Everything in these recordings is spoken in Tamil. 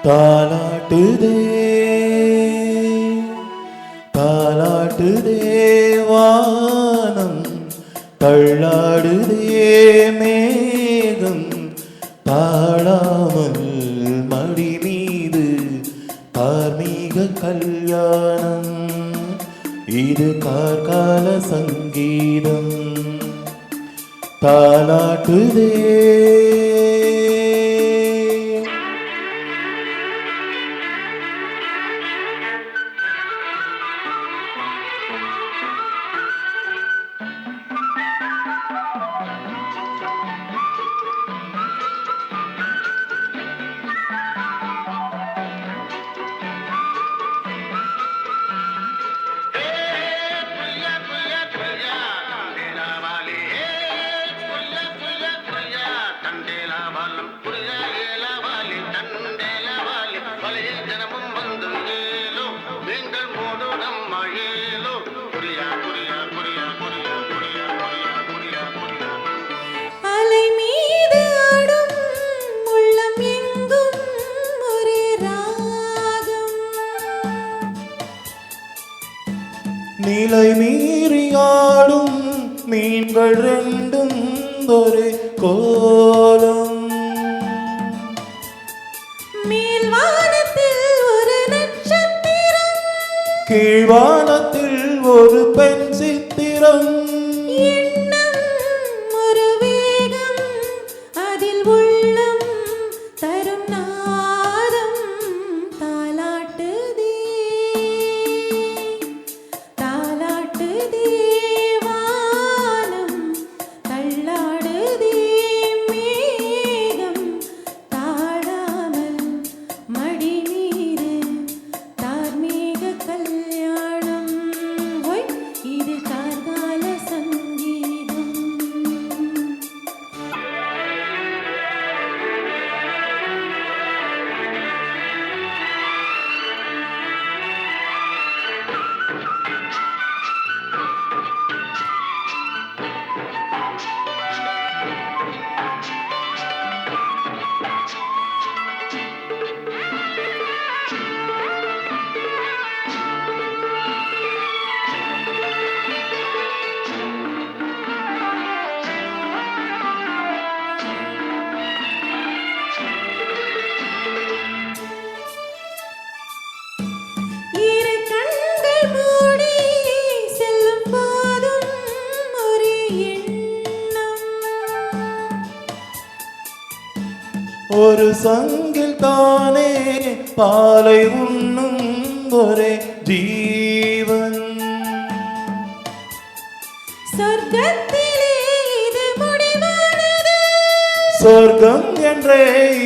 தாலாட்டுதே தாலாட்டுதே வானம், தள்ளாடுதே மேகம், தாழாமல் மடி மீது தார்மீக கல்யாணம். இது கார்கால சங்கீதம். தாலாட்டுதே நிலை மீறியாடும் மீன்கள் ரெண்டும் ஒரு கோலம். மேல்வானத்தில் ஒரு நட்சத்திரம், கீழ்வானத்தில் ஒரு பெண் சித்திரம். எண்ணம் ஒரு வேகம், அதில் உள்ளம் தரும் நாதம். தாலாட்டுதே தாலாட்டுதே வானம், தள்ளாடுதே மேகம், தாழாமல் மடி மீது தார்மீக கல்யாணம். ஹொய், இது கார்கால சங்கீதம். இரு கண்கள் மூடி செல்லும் போதும் ஒரு எண்ணம். ஒரு சங்கில் தானே பாலை உண்ணும் ஒரே ஜீவன். சொர்க்கத்திலே இது முடிவானது, சொர்க்கம் என்றே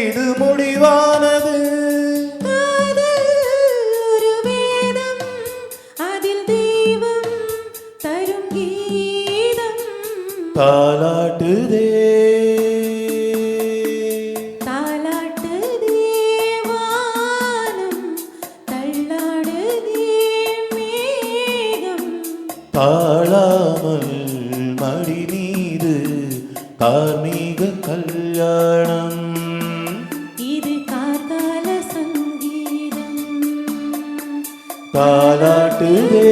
இது முடிவானது. காதல் ஒரு வேதம், அதில் தெய்வம் தரும் கீதம். தாலாட்டுதே தாலாட்டுதே வானம், தள்ளாடுதே மேகம், தாழாமல் மடி மீது தார்மீக கல்யாணம். இது கார்கால சங்கீதம். தாலாட்டுதே